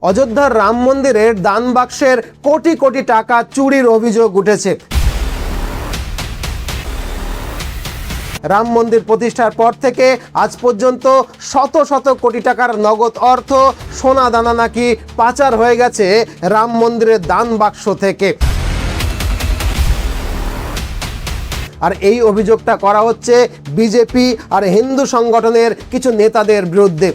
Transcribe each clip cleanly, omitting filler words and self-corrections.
অযোধ্যার রাম মন্দিরের দান বাক্সের কোটি কোটি টাকা চুরির অভিযোগ উঠেছে। রাম মন্দির প্রতিষ্ঠার পর থেকে আজ পর্যন্ত শত শত কোটি টাকার নগদ অর্থ, সোনা দানা নাকি পাচার হয়ে গেছে রাম মন্দিরের দান বাক্স থেকে। আর এই অভিযোগটা করা হচ্ছে বিজেপি আর হিন্দু সংগঠনের কিছু নেতাদের বিরুদ্ধে।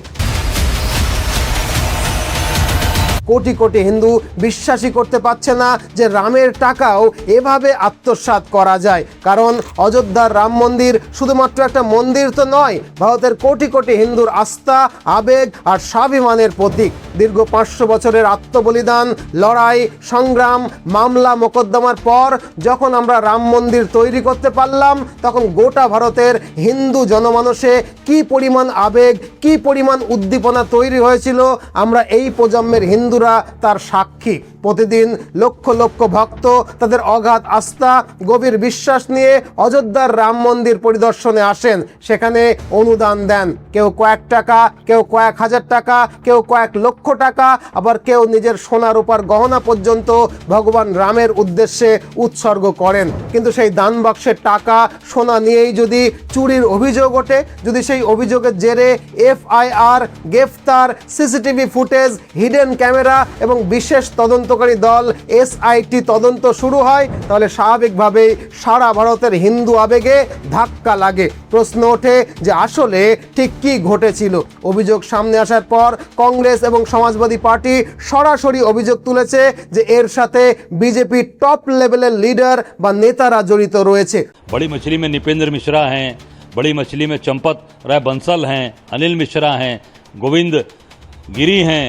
কোটি কোটি হিন্দু বিশ্বাসই করতে পারছে না যে রামের টাকাও এভাবে আত্মসাৎ করা যায়। কারণ অযোধ্যার রাম মন্দির শুধুমাত্র একটা মন্দির তো নয়, ভারতের কোটি কোটি হিন্দুর আস্থা, আবেগ আর স্বাভিমানের প্রতীক। দীর্ঘ 500 বছরের আত্মবলিদান, লড়াই, সংগ্রাম, মামলা মোকদ্দমার পর যখন আমরা রাম মন্দির তৈরি করতে পারলাম, তখন গোটা ভারতের হিন্দু জনমানসে কি পরিমাণ আবেগ, কি পরিমাণ উদ্দীপনা তৈরি হয়েছিল, আমরা এই প্রজন্মের হিন্দুরা তার সাক্ষী। প্রতিদিন লক্ষ লক্ষ ভক্ত তাদের অগাধ আস্থা, গভীর বিশ্বাস নিয়ে অযোধ্যার রাম মন্দির পরিদর্শনে আসেন। সেখানে অনুদান দেন, কেউ কয়েক টাকা, কেউ কয়েক হাজার টাকা, কেউ কয়েক লক্ষ টাকা, আবার কেউ নিজের সোনা রূপার গহনা পর্যন্ত ভগবান রামের উদ্দেশ্যে উৎসর্গ করেন। কিন্তু সেই দান বাক্সের টাকা, সোনা নিয়েই যদি চুরির অভিযোগ ওঠে, যদি সেই অভিযোগের জেরে FIR, গ্রেফতার, CCTV ফুটেজ, হিডেন ক্যামেরা এবং বিশেষ তদন্তকারী দল SIT তদন্ত শুরু হয়, তাহলে স্বাভাবিকভাবেই সারা ভারতের হিন্দু আবেগে ধাক্কা লাগে। প্রশ্ন ওঠে যে আসলে ঠিক কী ঘটেছিল। অভিযোগ সামনে আসার পর কংগ্রেস এবং সমাজবাদী পার্টি সরাসরি অভিযোগ তুলেছে যে এর সাথে বিজেপি টপ লেভেলের লিডার বা নেতারা জড়িত রয়েছে। बड़ी मछली में निपेंद्र मिश्रा हैं, बड़ी मछली में चंपत राय बंसल हैं, अनिल मिश्रा हैं, गोविंद गिरी हैं,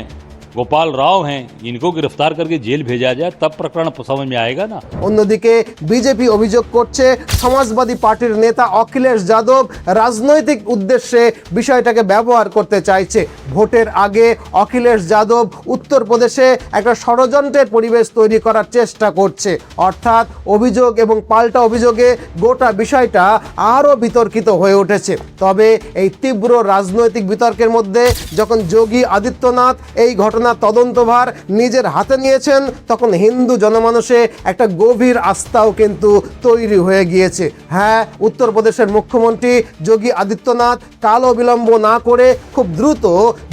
गोपाल राव हैं। इनको गिरफ्तार करके जेल भेजा जाए, तब प्रकरण समझ में आएगा ना। অন্যদিকে বিজেপি অভিযোগ করছে সমাজবাদী পার্টির নেতা অখিলেশ যাদব রাজনৈতিক উদ্দেশ্যে বিষয়টাকে ব্যবহার করতে চাইছে। ভোটের আগে অখিলেশ যাদব উত্তরপ্রদেশে একটা ষড়যন্ত্রের পরিবেশ তৈরি করার চেষ্টা করছে। অর্থাৎ অভিযোগ এবং পাল্টা অভিযোগে গোটা বিষয়টা আরও বিতর্কিত হয়ে উঠেছে। তবে এই তীব্র রাজনৈতিক বিতর্কের মধ্যে যখন যোগী আদিত্যনাথ এই ঘটনার তদন্তভার নিজের হাতে নিয়েছেন, তখন হিন্দু জনমানসে একটা গভীর আস্থাও কিন্তু তৈরি হয়ে গিয়েছে। হ্যাঁ, উত্তরপ্রদেশের মুখ্যমন্ত্রী যোগী আদিত্যনাথ কাল বিলম্ব না করে খুব দ্রুত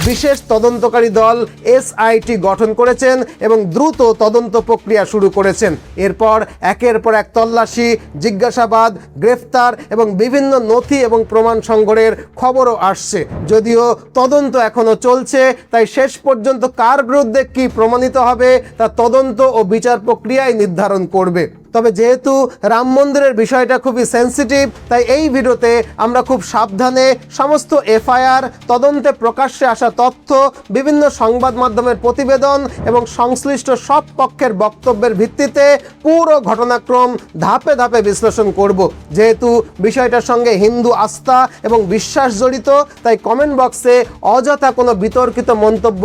বিশেষ তদন্তকারী দল SIT গঠন করেছেন এবং দ্রুত তদন্ত প্রক্রিয়া শুরু করেছেন। এরপর একের পর এক তল্লাশি, জিজ্ঞাসাবাদ, গ্রেফতার এবং বিভিন্ন নথি এবং প্রমাণ সংগ্রহের খবরও আসছে। যদিও তদন্ত এখনো চলছে, তাই শেষ পর্যন্ত কার বিরুদ্ধে কি প্রমাণিত হবে তা তদন্ত ও বিচার প্রক্রিয়ায় নির্ধারণ করবে। তবে যেহেতু রাম মন্দিরের বিষয়টা খুবই সেন্সিটিভ, তাই এই ভিডিওতে আমরা খুব সাবধানে সমস্ত FIR, তদন্তে প্রকাশ্যে আসা তথ্য, বিভিন্ন সংবাদ মাধ্যমের প্রতিবেদন এবং সংশ্লিষ্ট সব পক্ষের বক্তব্যের ভিত্তিতে পুরো ঘটনাক্রম ধাপে ধাপে বিশ্লেষণ করব। যেহেতু বিষয়টার সঙ্গে হিন্দু আস্থা এবং বিশ্বাস জড়িত, তাই কমেন্ট বক্সে অযথা কোনো বিতর্কিত মন্তব্য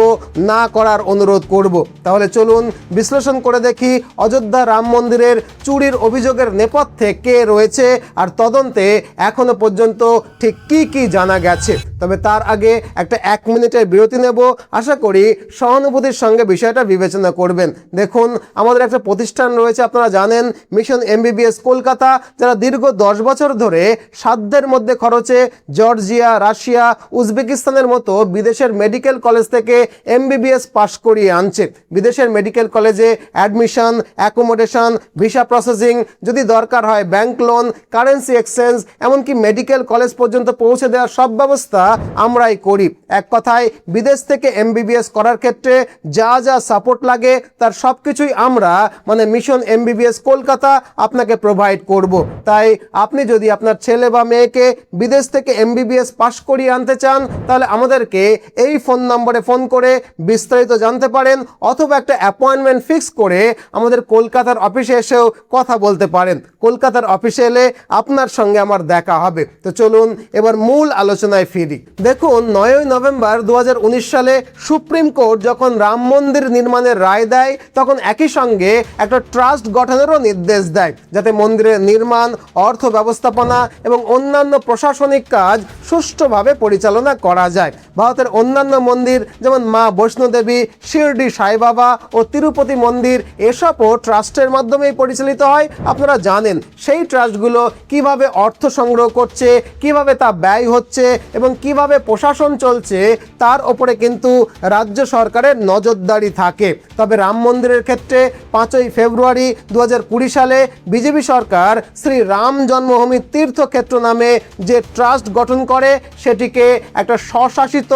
না করার অনুরোধ করব। তাহলে চলুন বিশ্লেষণ করে দেখি অযোধ্যা রাম মন্দিরের চুরির অভিযোগের নেপথ্যে কে রয়েছে আর তদন্তে এখনো পর্যন্ত ঠিক কি কি জানা গেছে। তবে তার আগে একটা 1 মিনিটের বিরতি নেব। আশা করি সহানুভূতির সঙ্গে বিষয়টা বিবেচনা করবেন। দেখুন, আমাদের একটা প্রতিষ্ঠান রয়েছে, আপনারা জানেন, মিশন MBBS কলকাতা, যারা দীর্ঘ 10 বছর ধরে সাধ্যের মধ্যে খরচে জর্জিয়া, রাশিয়া, উজবেকিস্তানের মতো বিদেশের মেডিকেল কলেজ থেকে MBBS পাশ করিয়ে আনছে। বিদেশের মেডিকেল কলেজে অ্যাডমিশন, অ্যাকোমোডেশন, ভিসা প্রসেসিং, যদি দরকার হয় ব্যাংক লোন, কারেন্সি এক্সচেঞ্জ, এমনকি মেডিকেল কলেজ পর্যন্ত পৌঁছে দেওয়ার সব ব্যবস্থা আমরাই করি। এক কথায় বিদেশ থেকে MBBS করার ক্ষেত্রে যা যা সাপোর্ট লাগে তার সব কিছুই আমরা মিশন MBBS কলকাতা আপনাকে প্রোভাইড করব। তাই আপনি যদি আপনার ছেলে বা মেয়েকে বিদেশ থেকে MBBS পাশ করিয়ে আনতে চান, তাহলে আমাদেরকে এই ফোন নম্বরে ফোন করে বিস্তারিত জানতে পারেন, অথবা একটা অ্যাপয়েন্টমেন্ট ফিক্স করে আমাদের কলকাতার অফিসে এসেও কথা বলতে পারেন। কলকাতার অফিসে এলে আপনার সঙ্গে আমার দেখা হবে। তো চলুন এবার মূল আলোচনায় ফিরি। দেখুন, 9ই নভেম্বর 2019 সালে সুপ্রিম কোর্ট যখন রাম মন্দির নির্মাণের রায় দেয়, তখন একই সঙ্গে একটা ট্রাস্ট গঠনেরও নির্দেশ দেয়, যাতে মন্দিরের নির্মাণ, অর্থ ব্যবস্থাপনা এবং অন্যান্য প্রশাসনিক কাজ সুষ্ঠুভাবে পরিচালনা করা যায়। ভারতের অন্যান্য মন্দির যেমন মা বৈষ্ণোদেবী, শিরডি সাই বাবা ও তিরুপতি মন্দির, এসবও ট্রাস্টের মাধ্যমেই পরিচালিত হয়। আপনারা জানেন সেই ট্রাস্টগুলো কিভাবে অর্থ সংগ্রহ করছে, কিভাবে তা ব্যয় হচ্ছে এবং কিভাবে প্রশাসন চলছে, তার ওপরে কিন্তু রাজ্য সরকারের নজরদারি থাকে। তবে রাম মন্দিরের ক্ষেত্রে 5ই ফেব্রুয়ারি 2020 সালে বিজেপি সরকার শ্রী রাম জন্মভূমি তীর্থক্ষেত্র নামে যে ট্রাস্ট গঠন করে, সেটিকে একটা স্বশাসিত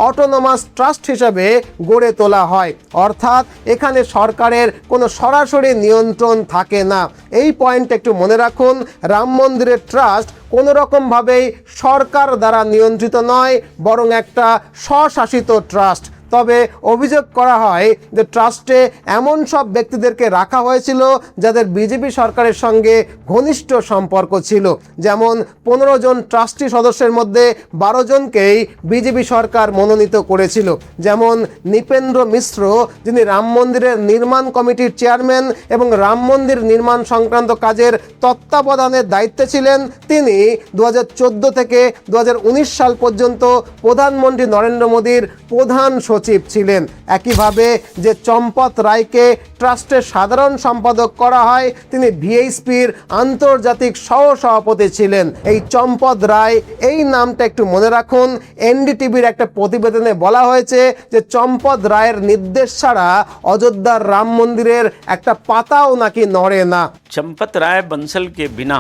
অটোনোমাস ট্রাস্ট হিসেবে গড়ে তোলা হয়। অর্থাৎ এখানে সরকারের কোনো সরাসরি নিয়ন্ত্রণ থাকে না। এই পয়েন্ট একটু মনে রাখুন, রাম মন্দিরের ট্রাস্ট কোনো রকমভাবেই সরকার দ্বারা নিয়ন্ত্রিত নয়, বরং একটা স্বশাসিত ট্রাস্ট। তবে অভিযোগ করা হয় যে ট্রাস্টে এমন সব ব্যক্তিদেরকে রাখা হয়েছিল যাদের বিজেপি সরকারের সঙ্গে ঘনিষ্ঠ সম্পর্ক ছিল। যেমন 15 জন ট্রাস্টি সদস্যের মধ্যে 12 জনকেই বিজেপি সরকার মনোনীত করেছিল। যেমন নৃপেন্দ্র মিশ্র, যিনি রাম মন্দিরের নির্মাণ কমিটির চেয়ারম্যান এবং রাম মন্দির নির্মাণ সংক্রান্ত কাজের তত্ত্বাবধানের দায়িত্বে ছিলেন, তিনি 2014 থেকে 2019 সাল পর্যন্ত প্রধানমন্ত্রী নরেন্দ্র মোদীর প্রধান সচিব ছিলেন। একইভাবে যে চম্পত রায়কে ট্রাস্টের সাধারণ সম্পাদক করা হয়, তিনি ভিএইচপির আন্তর্জাতিক সহ সভাপতি ছিলেন। এই চম্পত রায়, এই নামটা একটু মনে রাখুন। এনডিটিভির একটা প্রতিবেদনে বলা হয়েছে যে চম্পত রায়ের নির্দেশ ছাড়া অযোধ্যার রাম মন্দিরের একটা পাতাও নাকি নড়ে না। चंपत राय बंसल के बिना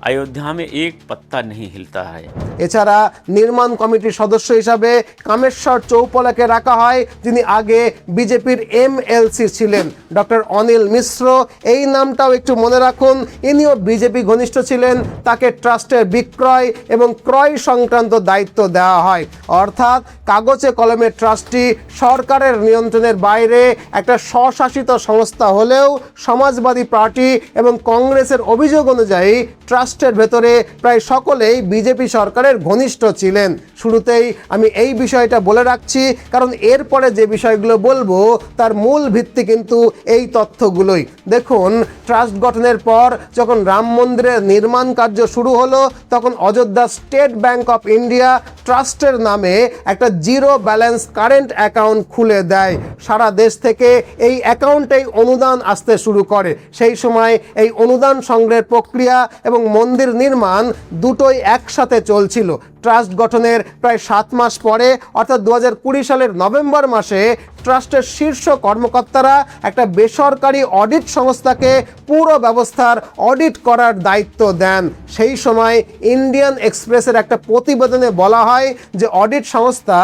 अयोध्या में एक पत्ता नहीं हिलता है। এছাড়া নির্মাণ কমিটির সদস্য হিসাবে কামেশ্বর চৌপলাকে রাখা হয়, যিনি আগে বিজেপির এমএলসি ছিলেন। ডক্টর অনিল মিশ্র, এই নামটাও একটু মনে রাখুন, ইনিও বিজেপি ঘনিষ্ঠ ছিলেন। তাকে ট্রাস্টের বিক্রয় এবং ক্রয় সংক্রান্ত দায়িত্ব দেওয়া হয়। অর্থাৎ কাগজে কলমে ট্রাস্টটি সরকারের নিয়ন্ত্রণের বাইরে একটা স্বশাসিত সংস্থা হলেও সমাজবাদী পার্টি এবং কংগ্রেসের অভিযোগ অনুযায়ী ট্রাস্টের ভেতরে প্রায় সকলেই বিজেপি সরকারের ঘনিষ্ঠ ছিলেন। শুরুতেই আমি এই বিষয়টা বলে রাখছি, কারণ এরপরে যে বিষয়গুলো বলবো তার মূল ভিত্তি কিন্তু এই তথ্যগুলোই। দেখুন, ট্রাস্ট গঠনের পর যখন রাম মন্দিরের নির্মাণ কার্য শুরু হলো, তখন Ayodhya state Bank of India ট্রাস্টের নামে একটা জিরো ব্যালেন্স কারেন্ট অ্যাকাউন্ট খুলে দেয়। সারা দেশ থেকে এই অ্যাকাউন্টেই অনুদান আসতে শুরু করে। সেই সময় এই অনুদান সংগ্রহের প্রক্রিয়া এবং মন্দির নির্মাণ দুটোই একসাথে চলছিল। ট্রাস্ট গঠনের প্রায় 7 মাস পরে, অর্থাৎ 2020 সালের নভেম্বর মাসে, ট্রাস্টের শীর্ষ কর্মকর্তারা একটা বেসরকারি অডিট সংস্থাকে পুরো ব্যবস্থার অডিট করার দায়িত্ব দেন। সেই সময় ইন্ডিয়ান এক্সপ্রেসের একটা প্রতিবেদনে বলা হয় যে অডিট সংস্থা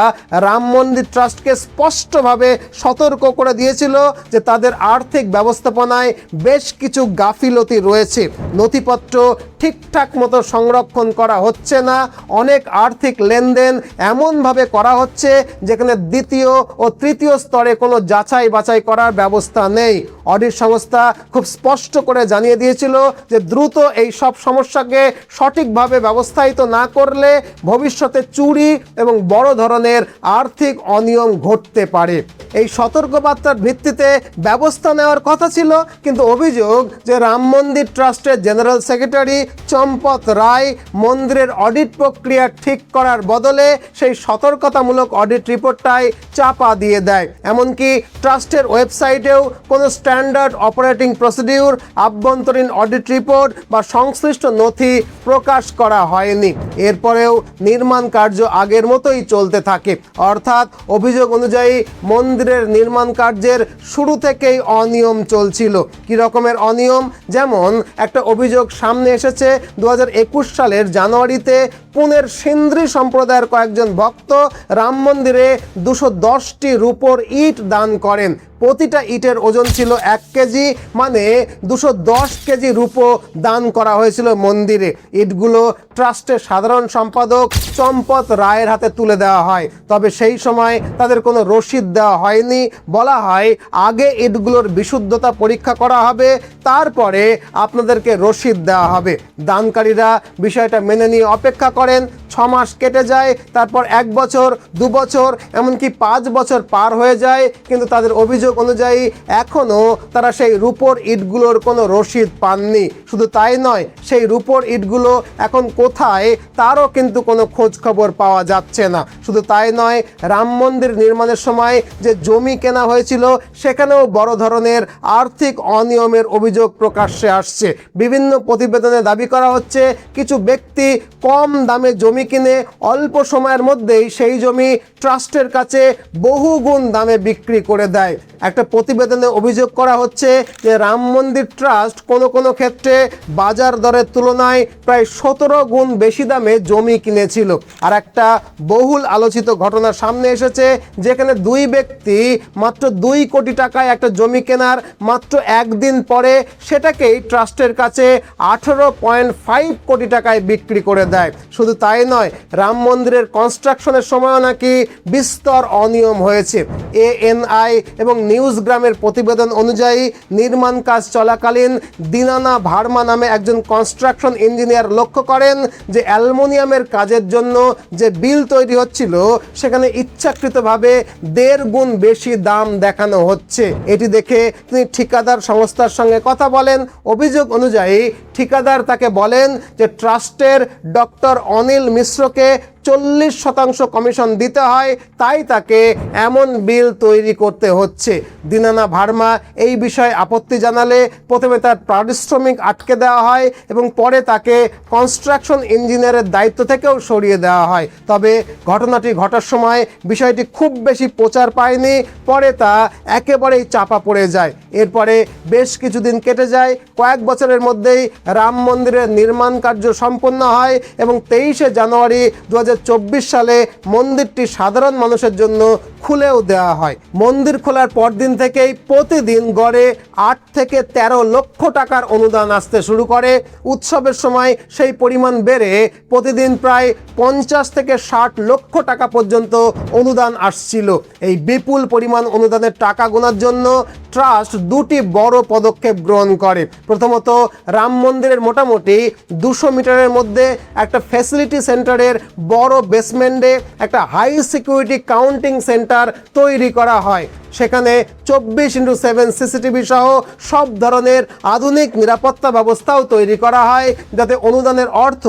রাম মন্দির ট্রাস্টকে স্পষ্টভাবে সতর্ক করে দিয়েছিল যে তাদের আর্থিক ব্যবস্থাপনায় বেশ কিছু গাফিলতি রয়েছে। নথিপত্র ঠিকঠাক মতো সংরক্ষণ করা হচ্ছে না, অনেক আর্থিক লেনদেন এমনভাবে করা হচ্ছে যেখানে দ্বিতীয় ও তৃতীয় স্তরে কোনো যাচাই বাছাই করার ব্যবস্থা নেই। অডিট সংস্থা খুব স্পষ্ট করে জানিয়ে দিয়েছিল যে দ্রুত এই সব সমস্যাকে সঠিকভাবে ব্যবস্থায়িত না করলে ভবিষ্যতে চুরি এবং বড় ধরনের আর্থিক অনিয়ম ঘটতে পারে। এই সতর্কবার্তার ভিত্তিতে ব্যবস্থা নেওয়ার কথা ছিল, কিন্তু অভিযোগ যে রাম মন্দির ট্রাস্টের জেনারেল সেক্রেটারি চম্পত রায় মন্দিরের অডিট প্রক্রিয়া ঠিক করার বদলে সেই সতর্কতামূলক অডিট রিপোর্টটাই চাপা দিয়ে দেয়। এমনকি ট্রাস্টের ওয়েবসাইটেও কোনো স্ট্যান্ডার্ড অপারেটিং প্রসিডিউর, আভ্যন্তরীণ অডিট রিপোর্ট বা সংশ্লিষ্ট নথি প্রকাশ করা হয়নি। এরপরেও নির্মাণ কার্য আগের মতোই চলতে থাকে। অর্থাৎ অভিযোগ অনুযায়ী মন্দিরের নির্মাণ কার্যের শুরু থেকেই অনিয়ম চলছিল। কি রকমের অনিয়ম? যেমন একটা অভিযোগ সামনে এসেছে 2021 সালের জানুয়ারিতে পুনের সিন্ধ্রি সম্প্রদায়ের কয়েকজন ভক্ত রাম মন্দিরে 210টি রূপোর ইট দান করেন। প্রতিটা ইটের ওজন ছিল 1 কেজি, মানে 210 কেজি রূপো দান করা হয়েছিল মন্দিরে। ইটগুলো ট্রাস্টের সাধারণ সম্পাদক চম্পত রায়ের হাতে তুলে দেওয়া হয়, তবে সেই সময় তাদের কোনো রসিদ দেওয়া হয়নি। বলা হয় আগে ইটগুলোর বিশুদ্ধতা পরীক্ষা করা হবে, তারপরে আপনাদেরকে রসিদ দেওয়া হবে। দানকারীরা বিষয়টা মেনে নিয়ে অপেক্ষা করেন। 6 মাস কেটে যায়, তারপর 1 বছর, 2 বছর, এমনকি 5 বছর পার হয়ে যায়, কিন্তু তাদের অভিযোগ অনুযায়ী এখনও তারা সেই রূপোর ইটগুলোর কোনো রসিদ পাননি। শুধু তাই নয়, সেই রূপোর ইটগুলো এখন কোথায় তারও কিন্তু কোনো খোঁজ খবর পাওয়া যাচ্ছে না। শুধু তাই নয়, রাম মন্দির নির্মাণের সময় যে জমি কেনা হয়েছিল সেখানেও বড় ধরনের আর্থিক অনিয়মের অভিযোগ প্রকাশ্যে আসছে। বিভিন্ন প্রতিবেদনে দাবি করা হচ্ছে কিছু ব্যক্তি কম দামে জমি কিনে অল্প সময়ের মধ্যেই সেই জমি ট্রাস্টের কাছে বহুগুণ দামে বিক্রি করে দেয়। একটা প্রতিবেদনে অভিযোগ করা হচ্ছে যে রাম মন্দির ট্রাস্ট কোনো ক্ষেত্রে বাজার দরের তুলনায় প্রায় 17 গুণ বেশি দামে জমি কিনেছিল। আর একটা বহুল আলোচিত ঘটনা সামনে এসেছে, যেখানে 2 ব্যক্তি মাত্র 2 কোটি টাকায় একটা জমি কেনার মাত্র 1 দিন পরে সেটাকেই ট্রাস্টের কাছে 18.5 কোটি টাকায় বিক্রি করে দেয়। শুধু তাই নয়, রাম মন্দিরের কনস্ট্রাকশনের সময়ও নাকি বিস্তর অনিয়ম হয়েছে। ANI এবং নিউজগ্রামের প্রতিবেদন অনুযায়ী নির্মাণ কাজ চলাকালীন দিনানা ভার্মা নামে একজন কনস্ট্রাকশন ইঞ্জিনিয়ার লক্ষ্য করেন যে অ্যালুমিনিয়ামের কাজের জন্য যে বিল তৈরি হচ্ছিল সেখানে ইচ্ছাকৃতভাবে 1.5 গুণ বেশি দাম দেখানো হচ্ছে। এটি দেখে তিনি ঠিকাদার সংস্থার সঙ্গে কথা বলেন। অভিযোগ অনুযায়ী ঠিকাদার তাকে বলেন যে ট্রাস্টের ডক্টর অনিল মিশ্রকে 40% কমিশন দিতে হয়, তাই তাকে এমন বিল তৈরি করতে হচ্ছে। দিনানা ভার্মা এই বিষয়ে আপত্তি জানালে প্রথমে তার পারিশ্রমিক আটকে দেওয়া হয় এবং পরে তাকে কনস্ট্রাকশন ইঞ্জিনিয়ারের দায়িত্ব থেকেও সরিয়ে দেওয়া হয়। তবে ঘটনাটি ঘটার সময় বিষয়টি খুব বেশি প্রচার পায়নি, পরে তা একেবারেই চাপা পড়ে যায়। এরপরে বেশ কিছুদিন কেটে যায়, কয়েক বছরের মধ্যেই রাম মন্দিরের নির্মাণ কার্য সম্পন্ন হয় এবং 23শে জানুয়ারি 2024 সালে মন্দিরটি সাধারণ মানুষের জন্য খুলেও দেওয়া হয়। মন্দির খোলার পরদিন থেকেই প্রতিদিন গড়ে 8 থেকে 13 লক্ষ টাকার অনুদান আসতে শুরু করে। উৎসবের সময় সেই পরিমাণ বেড়ে প্রতিদিন প্রায় 50 থেকে 60 লক্ষ টাকা পর্যন্ত অনুদান আসছিল। এই বিপুল পরিমাণ অনুদানের টাকা গোনার জন্য ট্রাস্ট 2টি বড় পদক্ষেপ গ্রহণ করে। প্রথমত, রাম মন্দিরের মোটামুটি 200 মিটারের মধ্যে একটা ফ্যাসিলিটি সেন্টারের বড় বেসমেন্টে একটা হাই সিকিউরিটি কাউন্টিং সেন্টার তৈরি করা হয়। সেখানে 24x7 সিসিটিভি সহ সব ধরনের আধুনিক নিরাপত্তা ব্যবস্থাও তৈরি করা হয়, যাতে অনুদানের অর্থ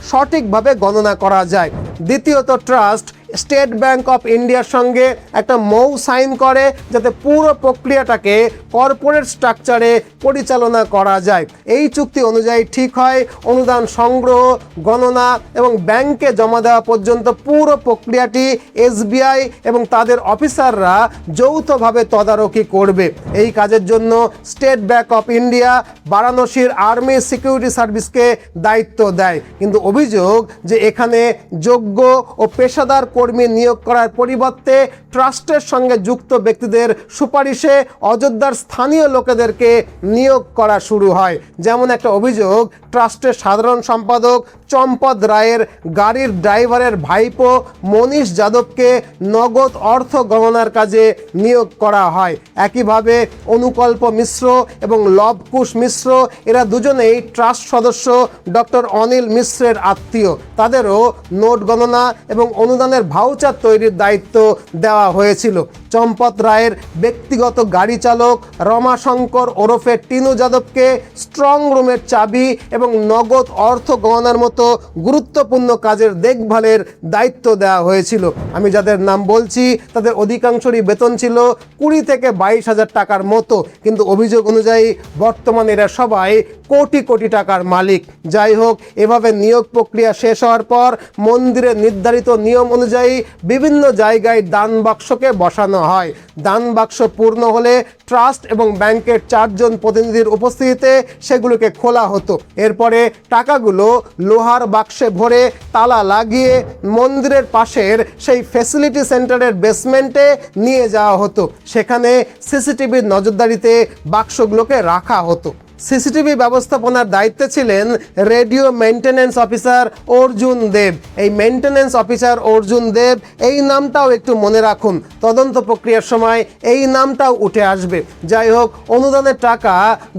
সঠিকভাবে গণনা করা যায়। দ্বিতীয়ত, ট্রাস্ট স্টেট ব্যাংক অফ ইন্ডিয়ার সঙ্গে একটা মৌ সাইন করে, যাতে পুরো প্রক্রিয়াটাকে কর্পোরেট স্ট্রাকচারে পরিচালনা করা যায়। এই চুক্তি অনুযায়ী ঠিক হয় অনুদান সংগ্রহ, গণনা এবং ব্যাংকে জমা দেওয়া পর্যন্ত পুরো প্রক্রিয়াটি SBI এবং তাদের অফিসাররা যৌথভাবে তদারকি করবে। এই কাজের জন্য স্টেট ব্যাংক অফ ইন্ডিয়া বারাণসীর আর্মি সিকিউরিটি সার্ভিসকে দায়িত্ব দেয়। কিন্তু অভিযোগ যে এখানে যোগ্য ও পেশাদার কর্মী নিয়োগ করার পরিবর্তে ট্রাস্টের সঙ্গে যুক্ত ব্যক্তিদের সুপারিশে অযোধ্যার স্থানীয় লোকেদেরকে নিয়োগ করা শুরু হয়। যেমন একটা অভিযোগ, ট্রাস্টের সাধারণ সম্পাদক চম্পত রায়ের গাড়ির ড্রাইভারের ভাইপো মনীষ যাদবকে নগদ অর্থ গণনার কাজে নিয়োগ করা হয়। একইভাবে অনুকল্প মিশ্র এবং লবকুশ মিশ্র, এরা দুজনেই ট্রাস্ট সদস্য ডক্টর অনিল মিশ্রের আত্মীয়। তাদেরও নোট গণনা এবং অনুদানের ভাউচার তৈরির দায়িত্ব দেওয়া হয়েছিল। চম্পত রায়ের ব্যক্তিগত গাড়ি চালক রমাশঙ্কর ওরফে টিনু যাদবকে স্ট্রং রুমের চাবি এবং নগদ অর্থ গণনার মতো গুরুত্বপূর্ণ কাজের দেখভালের দায়িত্ব দেওয়া হয়েছিল। আমি যাদের নাম বলছি তাদের অধিকাংশরই বেতন ছিল 20 থেকে 22 হাজার টাকার মতো, কিন্তু অভিযোগ অনুযায়ী বর্তমানে এরা সবাই কোটি কোটি টাকার মালিক। যাই হোক, এভাবে নিয়োগ প্রক্রিয়া শেষ হওয়ার পর মন্দিরের নির্ধারিত নিয়ম অনুযায়ী বিভিন্ন জায়গায় দান বাক্সকে বসানো হয়। দান বাক্স পূর্ণ হলে ট্রাস্ট এবং ব্যাংকের 4 জন প্রতিনিধির উপস্থিতিতে সেগুলোকে খোলা হতো। এর এরপরে টাকাগুলো লোহার বাক্সে ভরে তালা লাগিয়ে মন্দিরের পাশের সেই ফ্যাসিলিটি সেন্টারের বেসমেন্টে নিয়ে যাওয়া হতো। সেখানে সিসিটিভির নজরদারিতে বাক্সগুলোকে রাখা হতো। সিসিটিভি ব্যবস্থাপনার দায়িত্বে ছিলেন রেডিও মেইনটেনেন্স অফিসার অর্জুন দেব। এই মেইনটেনেন্স অফিসার অর্জুন দেব, এই নামটাও একটু মনে রাখুন, তদন্ত প্রক্রিয়ার সময় এই নামটাও উঠে আসবে। যাই হোক, অনুদানের টাকা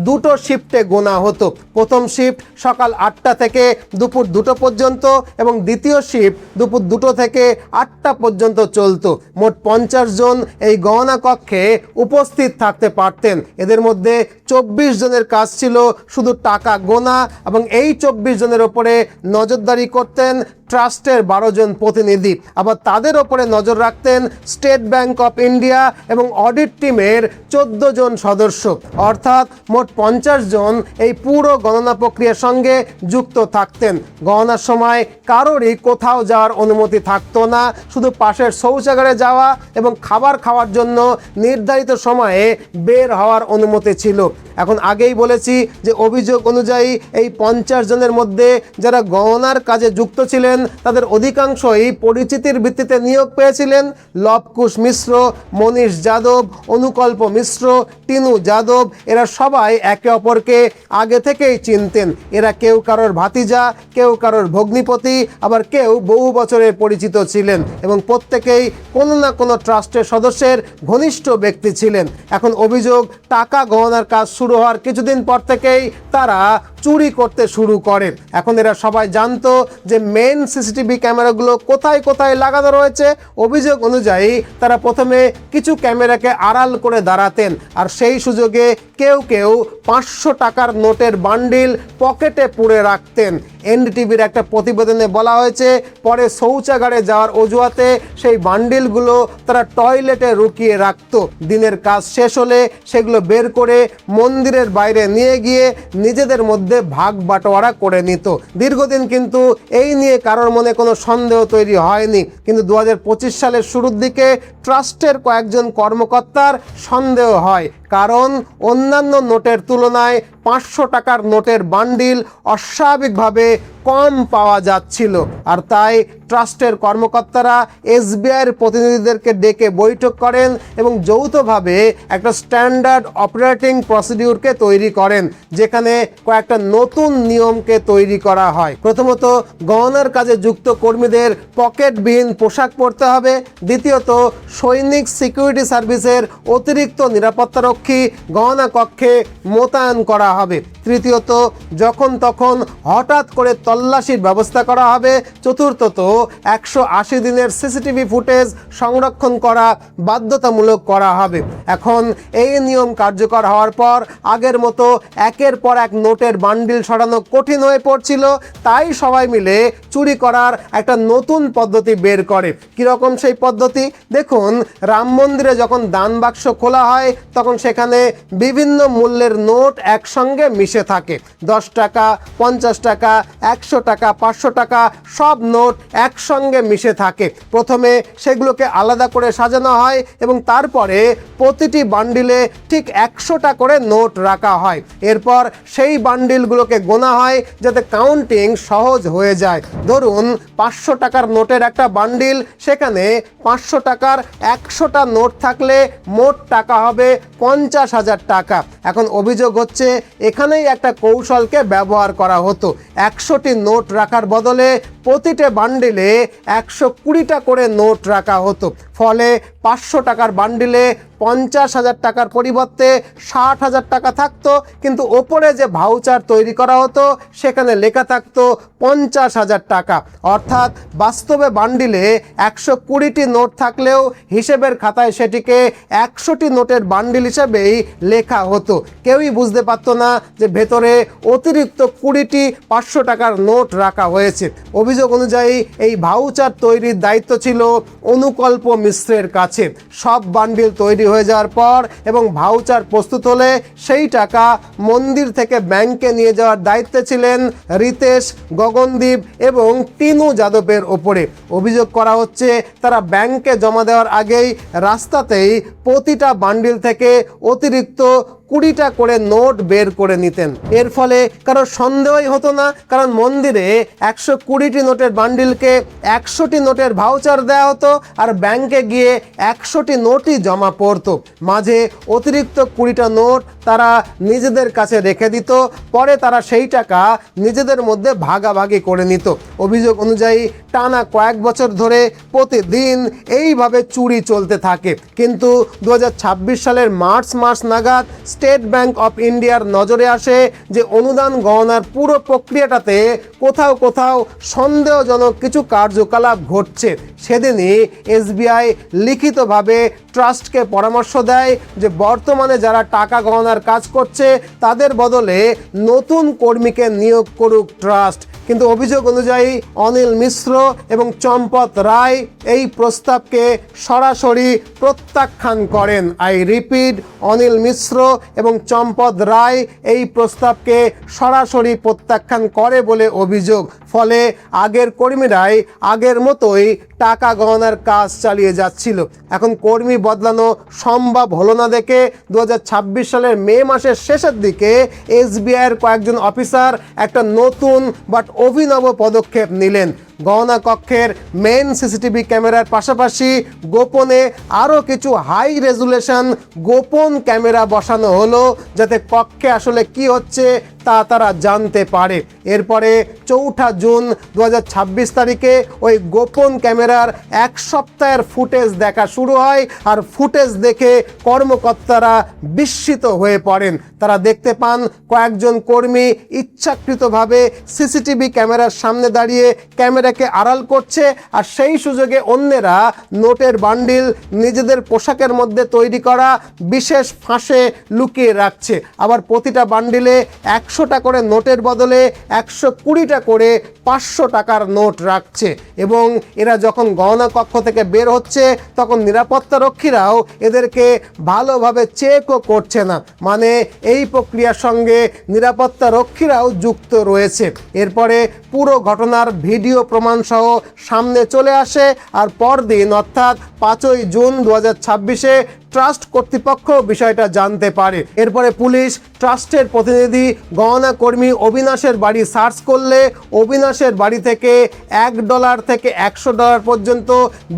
দুটো শিফটে গোনা হতো। প্রথম শিফট সকাল 8টা থেকে দুপুর 2টো পর্যন্ত এবং দ্বিতীয় শিফট দুপুর 2টো থেকে 8টা পর্যন্ত চলতো। মোট 50 জন এই গণনা কক্ষে উপস্থিত থাকতে পারতেন। এদের মধ্যে 24 জনের কাজ ছিল শুধু টাকা গোনা, এবং এই 24 জনের ওপরে নজরদারি করতেন ট্রাস্টের 12 জন প্রতিনিধি। আবার তাদের ওপরে নজর রাখতেন স্টেট ব্যাংক অফ ইন্ডিয়া এবং অডিট টিমের 14 জন সদস্য। অর্থাৎ মোট 50 জন এই পুরো গণনা প্রক্রিয়ার সঙ্গে যুক্ত থাকতেন। গণনার সময় কারোরই কোথাও যাওয়ার অনুমতি থাকতো না, শুধু পাশের শৌচাগারে যাওয়া এবং খাবার খাওয়ার জন্য নির্ধারিত সময়ে বের হওয়ার অনুমতি ছিল। এখন আগেই বলেছি যে অভিযোগ অনুযায়ী এই 50 জনের মধ্যে যারা গণনার কাজে যুক্ত ছিলেন তাদের অধিকাংশই পরিচিতির ভিত্তিতে নিয়োগ পেয়েছিলেন। লবকুশ মিশ্র, মনীষ যাদব, অনুকল্প মিশ্র, টিনু যাদব, এরা সবাই একে অপরকে আগে থেকেই চিনতেন। এরা কেউ কারোর ভাতিজা, কেউ কারোর ভগ্নিপতি, আবার কেউ বহু বছরের পরিচিত ছিলেন এবং প্রত্যেকেই কোনো না কোনো ট্রাস্টের সদস্যের ঘনিষ্ঠ ব্যক্তি ছিলেন। এখন অভিযোগ, টাকা গণনার কাজ শুরু হওয়ার কিছুদিন পর থেকেই তারা চুরি করতে শুরু করে। এখন এরা সবাই জানতো যে মেন সিসিটিভি ক্যামেরাগুলো কোথায় কোথায় লাগানো রয়েছে। অভিযোগ অনুযায়ী তারা প্রথমে কিছু ক্যামেরাকে আড়াল করে দাঁড়াতেন, আর সেই সুযোগে কেউ কেউ 500 টাকার নোটের বান্ডিল পকেটে পুরে রাখতেন। এনডিটিভির একটা প্রতিবেদনে বলা হয়েছে, পরে শৌচাগারে যাওয়ার অজুহাতে সেই বান্ডিলগুলো তারা টয়লেটে লুকিয়ে রাখত। দিনের কাজ শেষ হলে সেগুলো বের করে মন্দিরের বাইরে নিয়ে গিয়ে নিজেদের মধ্যে ভাগ বাটোয়ারা করে নিত। দীর্ঘদিন কিন্তু এই নিয়ে কারোর মনে কোনো সন্দেহ তৈরি হয়নি, কিন্তু 2025 সালের শুরুর দিকে ট্রাস্টের কয়েকজন কর্মকর্তার সন্দেহ হয়, কারণ অন্যান্য নোটের তুলনায় 500 টাকার নোটের বান্ডিল অস্বাভাবিকভাবে কম পাওয়া যাচ্ছিল। আর তাই ট্রাস্টের কর্মকর্তারা এসবিআইয়ের প্রতিনিধিদেরকে ডেকে বৈঠক করেন এবং যৌথভাবে একটা স্ট্যান্ডার্ড অপারেটিং প্রসিডিউরকে তৈরি করেন, যেখানে কয়েকটা নতুন নিয়মকে তৈরি করা হয়। প্রথমত, গণনার কাজে যুক্ত কর্মীদের পকেটবিহীন পোশাক পরতে হবে। দ্বিতীয়ত, সৈনিক সিকিউরিটি সার্ভিসের অতিরিক্ত নিরাপত্তারক্ষী গণনা কক্ষে মোতায়েন করা হবে। তৃতীয়ত, যখন তখন হঠাৎ করে তল্লাশির ব্যবস্থা করা হবে। চতুর্থত, 180 দিনের সিসিটিভি ফুটেজ সংরক্ষণ করা বাধ্যতামূলক করা হবে। এখন এই নিয়ম কার্যকর হওয়ার পর আগের মতো একের পর এক নোটের বান্ডিল সরানো কঠিন হয়ে পড়ছিল। তাই সবাই মিলে চুরি করার একটা নতুন পদ্ধতি বের করে। কীরকম সেই পদ্ধতি? দেখুন, রাম মন্দিরে যখন দান বাক্স খোলা হয় তখন সেখানে বিভিন্ন মূল্যের নোট একসঙ্গে মিশে থাকে। 10 টাকা, 50 টাকা, 100 টাকা, 500 টাকা, সব নোট একসঙ্গে মিশে থাকে। প্রথমে সেগুলোকে আলাদা করে সাজানো হয় এবং তারপরে প্রতিটি বান্ডিলে ঠিক 100টা করে নোট রাখা হয়। এরপর সেই বান্ডিলগুলোকে গোনা হয় যাতে কাউন্টিং সহজ হয়ে যায়। ধরুন 500 টাকার নোটের একটা বান্ডিল, সেখানে 500 টাকার 100টা নোট থাকলে মোট টাকা হবে 50,000 টাকা। এখন অভিযোগ হচ্ছে এখানেই একটা কৌশলকে ব্যবহার করা হতো। 100টি নোট রাখার বদলে প্রতিটা বান্ডিলে 120টা করে নোট রাখা হতো। ফলে 500 টাকার বান্ডিলে 50,000 টাকার পরিবর্তে 60,000 টাকা থাকতো, কিন্তু ওপরে যে ভাউচার তৈরি করা হতো সেখানে লেখা থাকতো 50,000 টাকা। অর্থাৎ বাস্তবে বান্ডিলে 120টি নোট থাকলেও হিসেবের খাতায় সেটিকে 100টি নোটের বান্ডিল হিসেবেই লেখা হতো। কেউই বুঝতে পারতো না যে ভেতরে অতিরিক্ত 20টি 500 টাকার নোট রাখা হয়েছে। অভিযোগ অনুযায়ী এই ভাউচার তৈরির দায়িত্ব ছিল অনুকল্প মিশ্রের কাছে। সব বান্ডিল তৈরি হয়ে যাওয়ার পর এবং ভাউচার প্রস্তুত হলে সেই টাকা মন্দির থেকে ব্যাংকে নিয়ে যাওয়ার দায়িত্বে ছিলেন রিতেশ, গগনদীপ এবং টিনু যাদবের ওপরে। অভিযোগ করা হচ্ছে তারা ব্যাংকে জমা দেওয়ার আগেই রাস্তাতেই প্রতিটা বান্ডিল থেকে অতিরিক্ত 120টা করে নোট বের করে নিতেন। এর ফলে কারো সন্দেহই হতো না, কারণ মন্দিরে 120টি নোটের বান্ডিলকে 100টি নোটের ভাউচার দেওয়া হতো আর ব্যাংকে গিয়ে 100টি নোটই জমা পড়তো। মাঝে অতিরিক্ত 20টা নোট তারা নিজেদের কাছে রেখে দিত, পরে তারা সেই টাকা নিজেদের মধ্যে ভাগাভাগি করে নিত। অভিযোগ অনুযায়ী টানা কয়েক বছর ধরে প্রতিদিন এইভাবে চুরি চলতে থাকে। কিন্তু 2026 সালের মার্চ মাস নাগাদ স্টেট ব্যাংক অফ ইন্ডিয়ার নজরে আসে যে অনুদান গণনার পুরো প্রক্রিয়াটাতে কোথাও কোথাও সন্দেহজনক কিছু কার্যকলাপ ঘটছে। সেদিনই এসবিআই লিখিতভাবে ট্রাস্টকে পরামর্শ দেয় যে বর্তমানে যারা টাকা গণনার কাজ করছে তাদের বদলে নতুন কর্মীকে নিয়োগ করুক ট্রাস্ট। কিন্তু অভিযোগ অনুযায়ী অনিল মিশ্র এবং চম্পত রায় এই প্রস্তাবকে সরাসরি প্রত্যাখ্যান করেন। আই রিপিট, অনিল মিশ্র এবং চম্পত রায় এই প্রস্তাবকে সরাসরি প্রত্যাখ্যান করে বলে অভিযোগ। ফলে আগের কর্মীরাই আগের মতোই টাকা গণনার কাজ চালিয়ে যাচ্ছিল। এখন কর্মী বদলানো সম্ভব হলো না দেখে 2026 সালের মে মাসের শেষের দিকে এসবিআইয়ের কয়েকজন অফিসার একটা নতুন বাট অভিনব পদক্ষেপ নিলেন। গণনা কক্ষের মেন সিসিটিভি ক্যামেরার পাশাপাশি গোপনে আরও কিছু হাই রেজুলেশন গোপন ক্যামেরা বসানো হলো, যাতে কক্ষে আসলে কি হচ্ছে তা তারা জানতে পারে। এরপরে 4 জুন 2026 তারিখে ওই গোপন ক্যামেরার 1 সপ্তাহের ফুটেজ দেখা শুরু হয়। আর ফুটেজ দেখে কর্মকর্তারা বিস্মিত হয়ে পড়েন। তারা দেখতে পান কয়েকজন কর্মী ইচ্ছাকৃতভাবে সিসিটিভি ক্যামেরার সামনে দাঁড়িয়ে ক্যামেরাকে আড়াল করছে, আর সেই সুযোগে অন্যেরা নোটের বান্ডিল নিজেদের পোশাকের মধ্যে তৈরি করা বিশেষ ফাঁসে লুকিয়ে রাখছে। আবার প্রতিটা বান্ডিলে 100টা করে নোটের বদলে 120টা করে 500 টাকার নোট রাখছে। এবং এরা যখন গণনা কক্ষ থেকে বের হচ্ছে তখন নিরাপত্তা রক্ষীরাও এদেরকে ভালোভাবে চেকও করছে না, মানে এই প্রক্রিয়ার সঙ্গে নিরাপত্তা রক্ষীরাও যুক্ত রয়েছে। এরপরে পুরো ঘটনার ভিডিও প্রমাণ সহ সামনে চলে আসে, আর পরদিন অর্থাৎ 5 জুন 2026-এ ট্রাস্ট কর্তৃপক্ষ বিষয়টা জানতে পারে। এরপরে পুলিশ ট্রাস্টের প্রতিনিধি গণনা কর্মী অবিনাশের বাড়ি সার্চ করলে অবিনাশের বাড়ি থেকে $1 থেকে $100 পর্যন্ত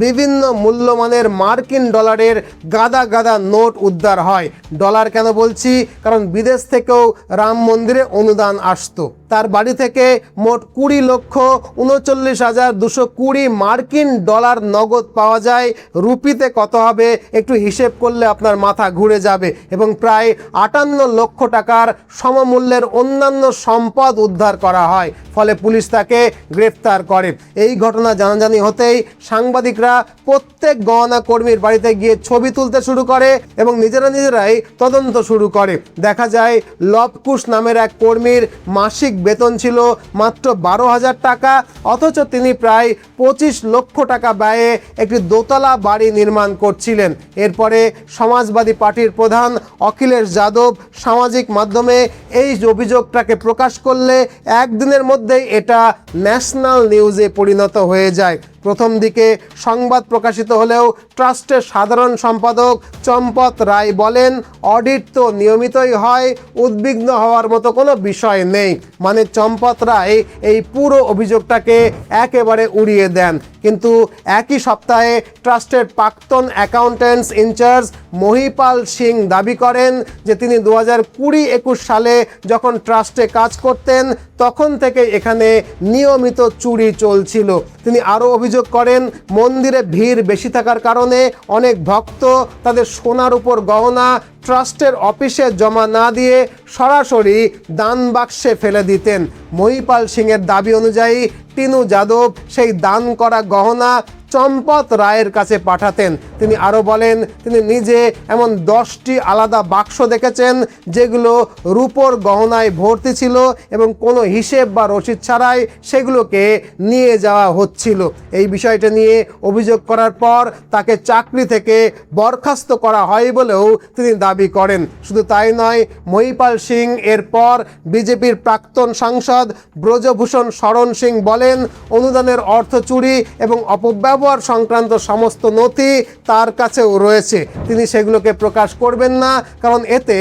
বিভিন্ন মূল্যমানের মার্কিন ডলারের গাদা গাদা নোট উদ্ধার হয়। ডলার কেন বলছি, কারণ বিদেশ থেকেও রাম মন্দিরে অনুদান আসতো। তার বাড়ি থেকে মোট 20,39,220 মার্কিন ডলার নগদ পাওয়া যায়। রুপিতে কত হবে একটু হিসেব করলে আপনার মাথা ঘুরে যাবে। এবং প্রায় 58 লক্ষ টাকার সমমূল্যের অন্যান্য সম্পদ উদ্ধার করা হয়। ফলে পুলিশ তাকে গ্রেফতার করে। এই ঘটনা জানাজানি হতেই সাংবাদিকরা প্রত্যেক গণনা কর্মীর বাড়িতে গিয়ে ছবি তুলতে শুরু করে এবং নিজেরাই তদন্ত শুরু করে। দেখা যায় লবকুশ নামের এক কর্মীর মাসিক বেতন ছিল মাত্র 12,000 টাকা, অথচ তিনি প্রায় 25 লক্ষ টাকা ব্যয়ে একটি দোতলা বাড়ি নির্মাণ করছিলেন। এরপরে সমাজবাদী পার্টির প্রধান অখিলেশ যাদব সামাজিক মাধ্যমে এই অভিযোগটাকে প্রকাশ করলে একদিনের মধ্যেই এটা ন্যাশনাল নিউজে পরিণত হয়ে যায়। প্রথম দিকে সংবাদ প্রকাশিত হলেও ট্রাস্টের সাধারণ সম্পাদক চম্পত রায় বলেন, অডিট তো নিয়মিতই হয়, উদ্বিগ্ন হওয়ার মতো কোনো বিষয় নেই। মানে চম্পত রায় এই পুরো অভিযোগটাকে একেবারে উড়িয়ে দেন। কিন্তু একই সপ্তাহে ট্রাস্টের প্রাক্তন অ্যাকাউন্ট্যান্টস ইনচার্জ মহিপাল সিং দাবি করেন যে তিনি 2020-21 সালে যখন ট্রাস্টে কাজ করতেন তখন থেকে এখানে নিয়মিত চুরি চলছিল। তিনি আরও অভিযোগ করেন, মন্দিরে ভিড় বেশি থাকার কারণে অনেক ভক্ত তাদের সোনার উপর গহনা ট্রাস্টের অফিসে জমা না দিয়ে সরাসরি দান বাক্সে ফেলে দিতেন। মহিপাল সিংয়ের দাবি অনুযায়ী টিনু যাদব সেই দান করা গহনা চম্পত রায়ের কাছে পাঠাতেন। তিনি আরও বলেন, তিনি নিজে এমন 10টি আলাদা বাক্স দেখেছেন যেগুলো রূপোর গহনায় ভর্তি ছিল এবং কোনো হিসেব বা রসিদ ছাড়াই সেগুলোকে নিয়ে যাওয়া হচ্ছিল। এই বিষয়টা নিয়ে অভিযোগ করার পর তাকে চাকরি থেকে বরখাস্ত করা হয় বলেও তিনি দাবি দাবি করেন। শুধু তাই নয়, মহিপাল সিং এরপর বিজেপির প্রাক্তন সাংসদ ব্রজভূষণ শরণ সিং বলেন, অনুদানের অর্থ চুরি এবং অপব্যবহার সংক্রান্ত সমস্ত নথি তার কাছেও রয়েছে। তিনি সেগুলোকে প্রকাশ করবেন না, কারণ এতে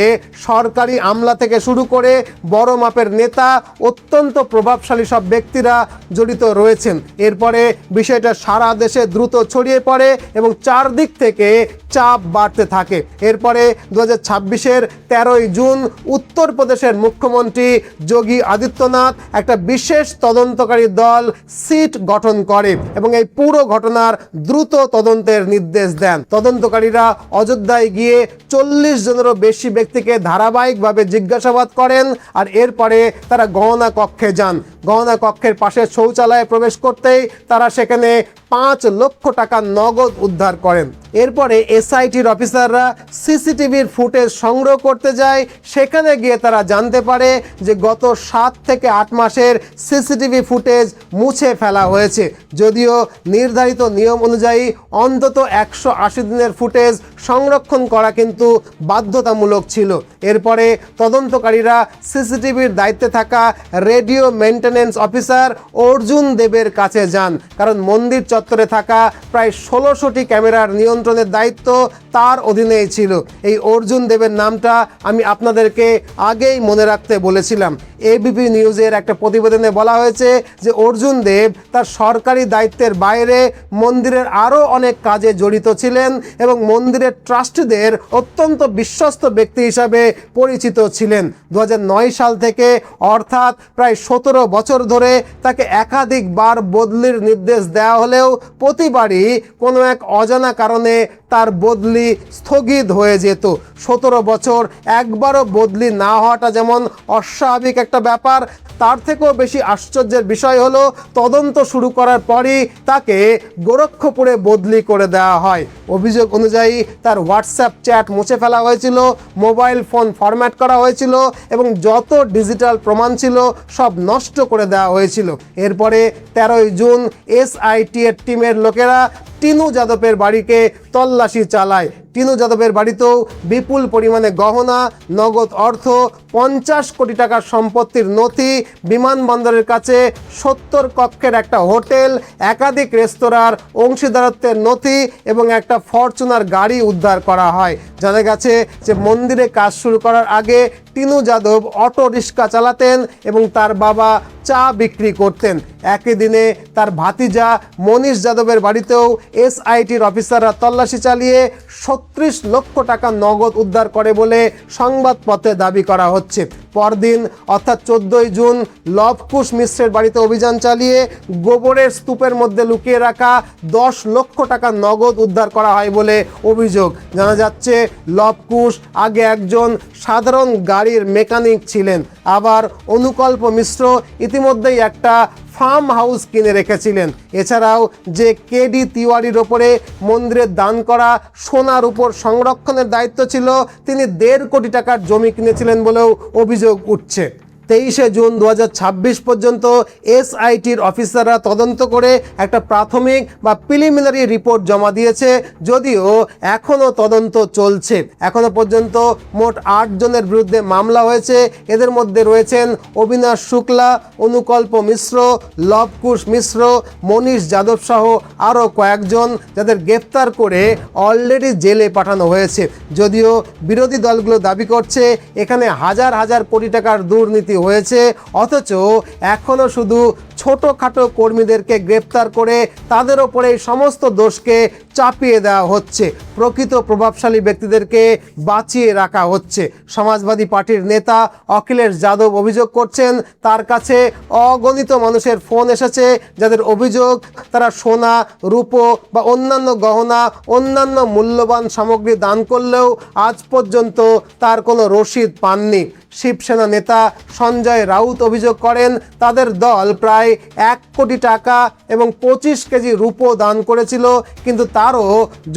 সরকারি আমলা থেকে শুরু করে বড় মাপের নেতা, অত্যন্ত প্রভাবশালী সব ব্যক্তিরা জড়িত রয়েছেন। এরপরে বিষয়টা সারা দেশে দ্রুত ছড়িয়ে পড়ে এবং চারদিক থেকে চাপ বাড়তে থাকে। এরপরে 2026-এর 13ই জুন উত্তরপ্রদেশের মুখ্যমন্ত্রী যোগী আদিত্যনাথ একটা বিশেষ তদন্তকারী দল সিট গঠন করে এবং এই পুরো ঘটনার দ্রুত তদন্তের নির্দেশ দেন। তদন্তকারীরা অযোধ্যায় গিয়ে 40 জনেরও বেশি ব্যক্তিকে ধারাবাহিকভাবে জিজ্ঞাসাবাদ করেন আর এরপরে তারা গণনা কক্ষে যান। গণনা কক্ষের পাশে শৌচালয়ে প্রবেশ করতেই তারা সেখানে 5 লক্ষ টাকা নগদ উদ্ধার করেন। এরপরে এসআইটির অফিসাররা সিসিটিভির ফুটেজ সংগ্রহ করতে যায়। সেখানে গিয়ে তারা জানতে পারে যে গত 7 থেকে 8 মাসের সিসিটিভি ফুটেজ মুছে ফেলা হয়েছে, যদিও নির্ধারিত নিয়ম অনুযায়ী অন্তত 180 দিনের ফুটেজ সংরক্ষণ করা কিন্তু বাধ্যতামূলক ছিল। এরপরে তদন্তকারীরা সিসিটিভির দায়িত্বে থাকা রেডিও মেইনটেনেন্স অফিসার অর্জুন দেবের কাছে যান, কারণ মন্দির চত্বরে থাকা প্রায় 1600টি ক্যামেরার নিয়ন্ত্রণের দায়িত্ব তার অধীনেই ছিল। এই অর্জুন দেবের নামটা আমি আপনাদেরকে আগেই মনে রাখতে বলেছিলাম। এবিপি নিউজের একটা প্রতিবেদনে বলা হয়েছে যে অর্জুন দেব তার সরকারি দায়িত্বের বাইরে মন্দিরের আরও অনেক কাজে জড়িত ছিলেন এবং মন্দিরের ট্রাস্টিদের অত্যন্ত বিশ্বস্ত ব্যক্তি হিসাবে পরিচিত ছিলেন। 2009 সাল থেকে অর্থাৎ প্রায় 17 বছর ধরে তাকে একাধিকবার বদলির নির্দেশ দেওয়া হলেও প্রতিবারই কোনো এক অজানা কারণে তার বদলি স্থগিত হয়ে যেত। 17 বছর একবারও বদলি না হওয়াটা যেমন অস্বাভাবিক একটা ব্যাপার, তার থেকেও বেশি আশ্চর্যের বিষয় হলো তদন্ত শুরু করার পরই তাকে গোরক্ষপুরে বদলি করে দেওয়া হয়। অভিযোগ অনুযায়ী তার হোয়াটসঅ্যাপ চ্যাট মুছে ফেলা হয়েছিল, মোবাইল ফোন ফরম্যাট করা হয়েছিল এবং যত ডিজিটাল প্রমাণ ছিল সব নষ্ট করে দেওয়া হয়েছিল। এরপরে 13ই জুন এসআইটি এর টিমের লোকেরা টিনু যাদবের বাড়িকে তল্লাশি চালায়। টিনু যাদবের বাড়িতেও বিপুল পরিমাণে গহনা, নগদ অর্থ, 50 কোটি টাকার সম্পত্তির নথি, বিমানবন্দরের কাছে 70 কক্ষের একটা হোটেল, একাধিক রেস্তোরাঁর অংশীদারত্বের নথি এবং একটা ফরচুনার গাড়ি উদ্ধার করা হয়। জানা গেছে যে মন্দিরে কাজ শুরু করার আগে টিনু যাদব অটো রিক্সা চালাতেন এবং তার বাবা চা বিক্রি করতেন। একই দিনে তার ভাতিজা মনীষ যাদবের বাড়িতেও এসআইটির অফিসাররা তল্লাশি চালিয়ে 36 লক্ষ টাকা নগদ উদ্ধার করে বলে সংবাদপত্রে দাবি করা হচ্ছে। পরদিন অর্থাৎ 14ই জুন লবকুশ মিশ্রের বাড়িতে অভিযান চালিয়ে গোবরের স্তূপের মধ্যে লুকিয়ে রাখা 10 লক্ষ টাকা নগদ উদ্ধার করা হয় বলে অভিযোগ। জানা যাচ্ছে লবকুশ আগে একজন সাধারণ গাড়ির মেকানিক ছিলেন। আবার অনুকল্প মিশ্র ইতিমধ্যেই একটা ফার্ম হাউস কিনে রেখেছিলেন। এছাড়াও যে কেডি তিওয়ারির ওপরে মন্দিরের দান করা সোনার উপর সংরক্ষণের দায়িত্ব ছিল, তিনি 1.5 কোটি টাকার জমি কিনেছিলেন বলেও অভিযোগ উঠছে। 23শে জুন 2026 পর্যন্ত এসআইটির অফিসাররা তদন্ত করে একটা প্রাথমিক বা প্রিলিমিনারি রিপোর্ট জমা দিয়েছে, যদিও এখনও তদন্ত চলছে। এখনও পর্যন্ত মোট 8 জনের বিরুদ্ধে মামলা হয়েছে। এদের মধ্যে রয়েছেন অবিনাশ শুক্লা, অনুকল্প মিশ্র, লবকুশ মিশ্র, মনীষ যাদব সহ আরও কয়েকজন, যাদের গ্রেফতার করে অলরেডি জেলে পাঠানো হয়েছে। যদিও বিরোধী দলগুলো দাবি করছে এখানে হাজার হাজার কোটি টাকার দুর্নীতি হয়েছে, অথচ এখনো শুধু ছোটখাটো কর্মীদেরকে গ্রেপ্তার করে তাদের ওপরে এই সমস্ত দোষকে চাপিয়ে দেওয়া হচ্ছে, প্রকৃত প্রভাবশালী ব্যক্তিদেরকে বাঁচিয়ে রাখা হচ্ছে। সমাজবাদী পার্টির নেতা অখিলেশ যাদব অভিযোগ করছেন তার কাছে অগণিত মানুষের ফোন এসেছে, যাদের অভিযোগ তারা সোনা, রূপো বা অন্যান্য গহনা, অন্যান্য মূল্যবান সামগ্রী দান করলেও আজ পর্যন্ত তার কোনো রসিদ পাননি। শিবসেনা নেতা সঞ্জয় রাউত অভিযোগ করেন তাদের দল প্রায় 1 কোটি টাকা এবং 25 কেজি রূপো দান করেছিল, কিন্তু তারও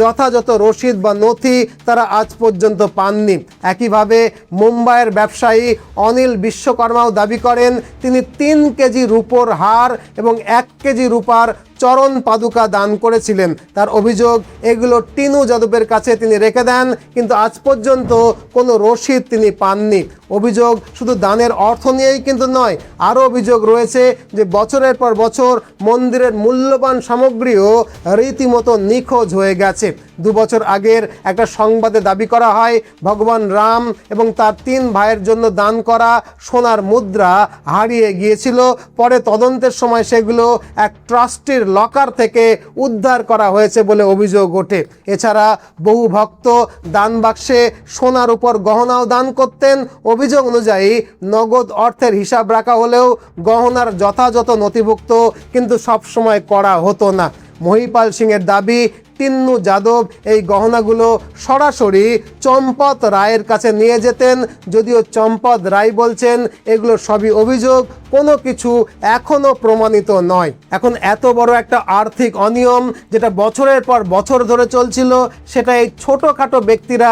যথাযথ রসিদ বা নথি তারা আজ পর্যন্ত পাননি। একইভাবে মুম্বাইয়ের ব্যবসায়ী অনিল বিশ্বকর্মাও দাবি করেন তিনি 3 কেজি রূপোর হার এবং 1 কেজি রূপার চরণ পাদুকা দান করেছিলেন। তার অভিযোগ এগুলো টিনু যাদবের কাছে তিনি রেখে দেন, কিন্তু আজ পর্যন্ত কোনো রসিদ তিনি পাননি। অভিযোগ শুধু দানের অর্থ নিয়েই কিন্তু নয়, আরও অভিযোগ রয়েছে যে বছরের পর বছর মন্দিরের মূল্যবান সামগ্রীও রীতিমতো নিখোঁজ হয়ে গেছে। 2 বছর আগের একটা সংবাদে দাবি করা হয় ভগবান রাম এবং তার 3 ভাইয়ের জন্য দান করা সোনার মুদ্রা হারিয়ে গিয়েছিল। পরে তদন্তের সময় সেগুলো এক ট্রাস্টির লকার থেকে উদ্ধার করা হয়েছে বলে অভিযোগ ওঠে। এছাড়া বহু ভক্ত দান বাক্সে সোনার উপর গহনাও দান করতেন। অভিযোগ অনুযায়ী নগদ অর্থের হিসাব রাখা হলেও গহনার যথাযথ নথিভুক্ত কিন্তু সবসময় করা হতো না। মহিপাল সিংয়ের দাবি টিন্নু যাদব এই গহনাগুলো সরাসরি চম্পত রায়ের কাছে নিয়ে যেতেন, যদিও চম্পত রায় বলছেন এগুলো সবই অভিযোগ, কোনো কিছু এখনো প্রমাণিত নয়। এখন এত বড় একটা আর্থিক অনিয়ম যেটা বছরের পর বছর ধরে চলছিল, সেটা এই ছোটোখাটো ব্যক্তিরা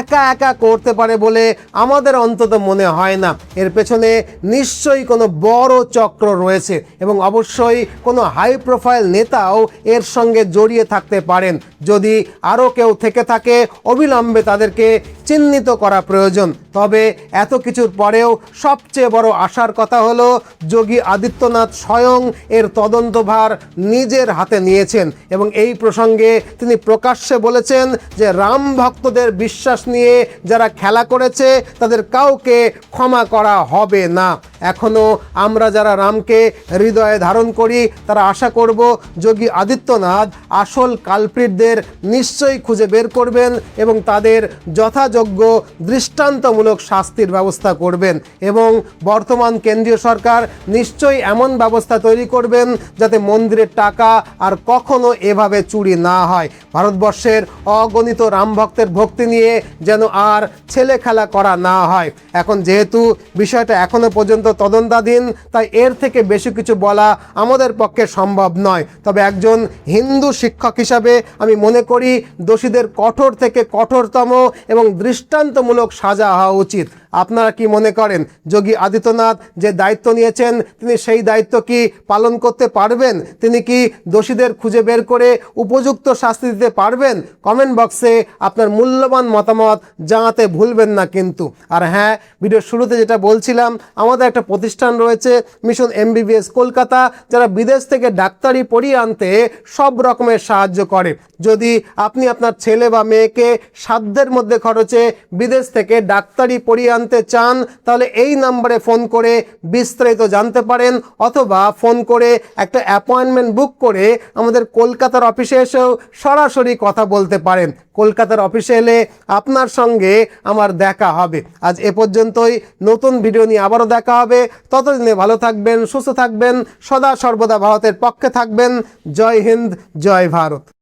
একা একা করতে পারে বলে আমাদের অন্তত মনে হয় না। এর পেছনে নিশ্চয়ই কোনো বড় চক্র রয়েছে এবং অবশ্যই কোনো হাই প্রোফাইল নেতাও এর সঙ্গে জড়িয়ে থাকতে পারেন। যদি আরও কেউ থেকে থাকে অবিলম্বে তাদেরকে চিহ্নিত করা প্রয়োজন। তবে এত কিছুর পরেও সবচেয়ে বড় আশার কথা হলো যোগী আদিত্যনাথ স্বয়ং এর তদন্তভার নিজের হাতে নিয়েছেন এবং এই প্রসঙ্গে তিনি প্রকাশ্যে বলেছেন যে রাম ভক্তদের বিশ্বাস নিয়ে যারা খেলা করেছে তাদের কাউকে ক্ষমা করা হবে না। এখনও আমরা যারা রামকে হৃদয়ে ধারণ করি তারা আশা করব যোগী আদিত্যনাথ আসল কালপ্রিটদের নিশ্চয়ই খুঁজে বের করবেন এবং তাদের যথাযোগ্য দৃষ্টান্তমূলক শাস্তির ব্যবস্থা করবেন এবং বর্তমান কেন্দ্রীয় সরকার নিশ্চয়ই এমন ব্যবস্থা তৈরি করবেন যাতে মন্দিরের টাকা আর কখনো এভাবে চুরি না হয়। ভারতবর্ষের অগণিত রাম ভক্তের ভক্তি নিয়ে যেন আর ছেলে খেলা করা না হয়। এখন যেহেতু বিষয়টা এখনো পর্যন্ত তদন্তাধীন, তাই এর থেকে বেশি কিছু বলা আমাদের পক্ষে সম্ভব নয়। তবে একজন হিন্দু শিক্ষক হিসাবে আমি মনে করি দোষীদের কঠোর থেকে কঠোরতম এবং দৃষ্টান্তমূলক সাজা হওয়া উচিত। আপনারা কি মনে করেন যোগী আদিত্যনাথ যে দায়িত্ব নিয়েছেন তিনি সেই দায়িত্ব কি পালন করতে পারবেন? তিনি কি দোষীদের খুঁজে বের করে উপযুক্ত শাস্তি দিতে পারবেন? কমেন্ট বক্সে আপনার মূল্যবান মতামত জানাতে ভুলবেন না কিন্তু। আর হ্যাঁ, ভিডিওর শুরুতে যেটা বলছিলাম, আমাদের একটা প্রতিষ্ঠান রয়েছে মিশন MBBS কলকাতা, যারা বিদেশ থেকে ডাক্তারি পড়িয়ে আনতে সব রকমের সাহায্য করে। যদি আপনি আপনার ছেলে বা মেয়েকে সাধ্যের মধ্যে খরচে বিদেশ থেকে ডাক্তারি পড়িয়ে আনতে চান তাহলে এই নম্বরে ফোন করে বিস্তারিত জানতে পারেন, অথবা ফোন করে একটা অ্যাপয়েন্টমেন্ট বুক করে আমাদের কলকাতার অফিসে এসেও সরাসরি কথা বলতে পারেন। কলকাতার অফিসে এলে আপনার সঙ্গে আমার দেখা হবে। আজ এ পর্যন্তই, নতুন ভিডিও নিয়ে আবারও দেখা হবে। ততদিনে ভালো থাকবেন, সুস্থ থাকবেন, সদা সর্বদা ভারতের পক্ষে থাকবেন। জয় হিন্দ, জয় ভারত।